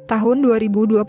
Tahun 2029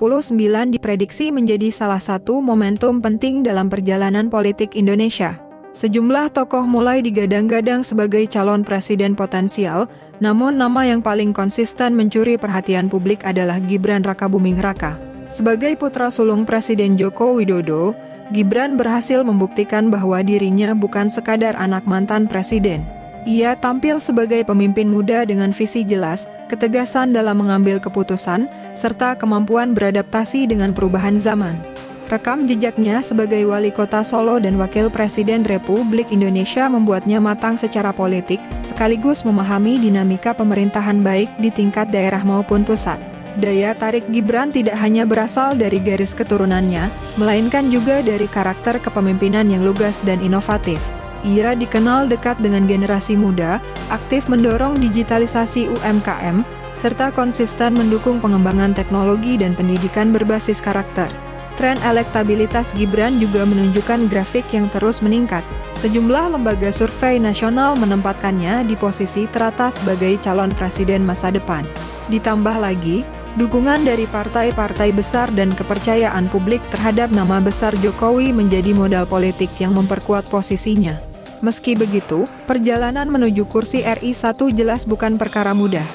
diprediksi menjadi salah satu momentum penting dalam perjalanan politik Indonesia. Sejumlah tokoh mulai digadang-gadang sebagai calon presiden potensial, namun nama yang paling konsisten mencuri perhatian publik adalah Gibran Rakabuming Raka. Sebagai putra sulung Presiden Joko Widodo, Gibran berhasil membuktikan bahwa dirinya bukan sekadar anak mantan presiden. Ia tampil sebagai pemimpin muda dengan visi jelas, ketegasan dalam mengambil keputusan, serta kemampuan beradaptasi dengan perubahan zaman. Rekam jejaknya sebagai wali kota Solo dan wakil presiden Republik Indonesia membuatnya matang secara politik, sekaligus memahami dinamika pemerintahan baik di tingkat daerah maupun pusat. Daya tarik Gibran tidak hanya berasal dari garis keturunannya, melainkan juga dari karakter kepemimpinan yang lugas dan inovatif. Ia dikenal dekat dengan generasi muda, aktif mendorong digitalisasi UMKM, serta konsisten mendukung pengembangan teknologi dan pendidikan berbasis karakter. Tren elektabilitas Gibran juga menunjukkan grafik yang terus meningkat. Sejumlah lembaga survei nasional menempatkannya di posisi teratas sebagai calon presiden masa depan. Ditambah lagi, dukungan dari partai-partai besar dan kepercayaan publik terhadap nama besar Jokowi menjadi modal politik yang memperkuat posisinya. Meski begitu, perjalanan menuju kursi RI 1 jelas bukan perkara mudah.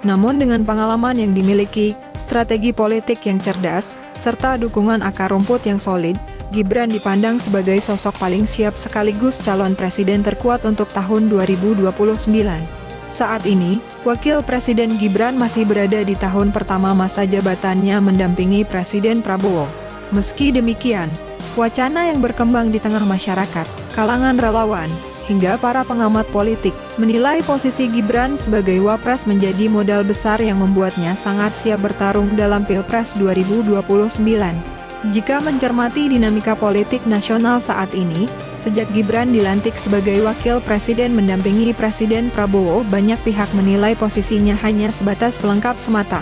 Namun dengan pengalaman yang dimiliki, strategi politik yang cerdas, serta dukungan akar rumput yang solid, Gibran dipandang sebagai sosok paling siap sekaligus calon presiden terkuat untuk tahun 2029. Saat ini, Wakil Presiden Gibran masih berada di tahun pertama masa jabatannya mendampingi Presiden Prabowo. Meski demikian, wacana yang berkembang di tengah masyarakat, kalangan relawan, hingga para pengamat politik, menilai posisi Gibran sebagai Wapres menjadi modal besar yang membuatnya sangat siap bertarung dalam Pilpres 2029. Jika mencermati dinamika politik nasional saat ini, sejak Gibran dilantik sebagai Wakil Presiden mendampingi Presiden Prabowo, banyak pihak menilai posisinya hanya sebatas pelengkap semata.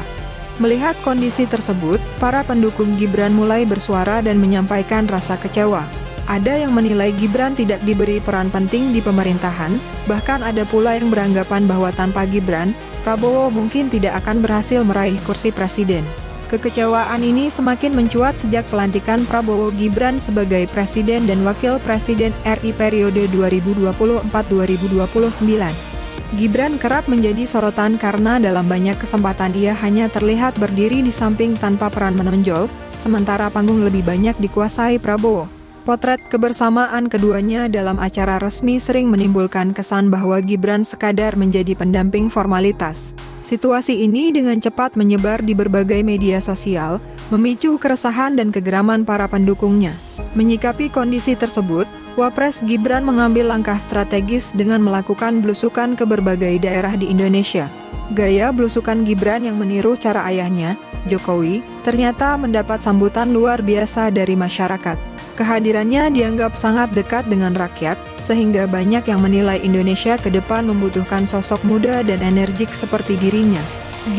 Melihat kondisi tersebut, para pendukung Gibran mulai bersuara dan menyampaikan rasa kecewa. Ada yang menilai Gibran tidak diberi peran penting di pemerintahan, bahkan ada pula yang beranggapan bahwa tanpa Gibran, Prabowo mungkin tidak akan berhasil meraih kursi presiden. Kekecewaan ini semakin mencuat sejak pelantikan Prabowo Gibran sebagai Presiden dan Wakil Presiden RI periode 2024-2029. Gibran kerap menjadi sorotan karena dalam banyak kesempatan ia hanya terlihat berdiri di samping tanpa peran menonjol, sementara panggung lebih banyak dikuasai Prabowo. Potret kebersamaan keduanya dalam acara resmi sering menimbulkan kesan bahwa Gibran sekadar menjadi pendamping formalitas. Situasi ini dengan cepat menyebar di berbagai media sosial, memicu keresahan dan kegeraman para pendukungnya. Menyikapi kondisi tersebut, Wapres Gibran mengambil langkah strategis dengan melakukan belusukan ke berbagai daerah di Indonesia. Gaya belusukan Gibran yang meniru cara ayahnya, Jokowi, ternyata mendapat sambutan luar biasa dari masyarakat. Kehadirannya dianggap sangat dekat dengan rakyat, sehingga banyak yang menilai Indonesia ke depan membutuhkan sosok muda dan energik seperti dirinya.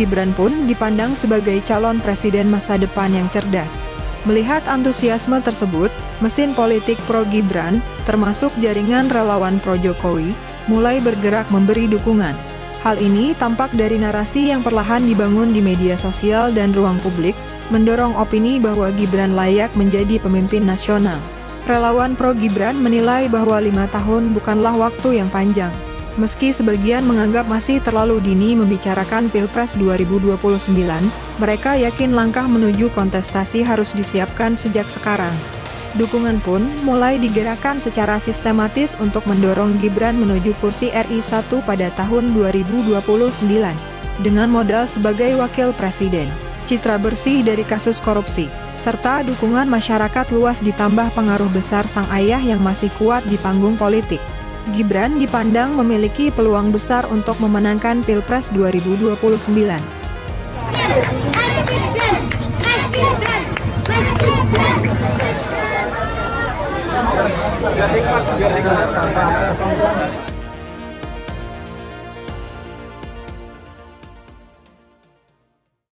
Gibran pun dipandang sebagai calon presiden masa depan yang cerdas. Melihat antusiasme tersebut, mesin politik pro-Gibran, termasuk jaringan relawan pro-Jokowi, mulai bergerak memberi dukungan. Hal ini tampak dari narasi yang perlahan dibangun di media sosial dan ruang publik, mendorong opini bahwa Gibran layak menjadi pemimpin nasional. Relawan pro-Gibran menilai bahwa 5 tahun bukanlah waktu yang panjang. Meski sebagian menganggap masih terlalu dini membicarakan Pilpres 2029, mereka yakin langkah menuju kontestasi harus disiapkan sejak sekarang. Dukungan pun mulai digerakkan secara sistematis untuk mendorong Gibran menuju kursi RI 1 pada tahun 2029. Dengan modal sebagai wakil presiden, citra bersih dari kasus korupsi, serta dukungan masyarakat luas ditambah pengaruh besar sang ayah yang masih kuat di panggung politik, Gibran dipandang memiliki peluang besar untuk memenangkan Pilpres 2029. Biar nikmat.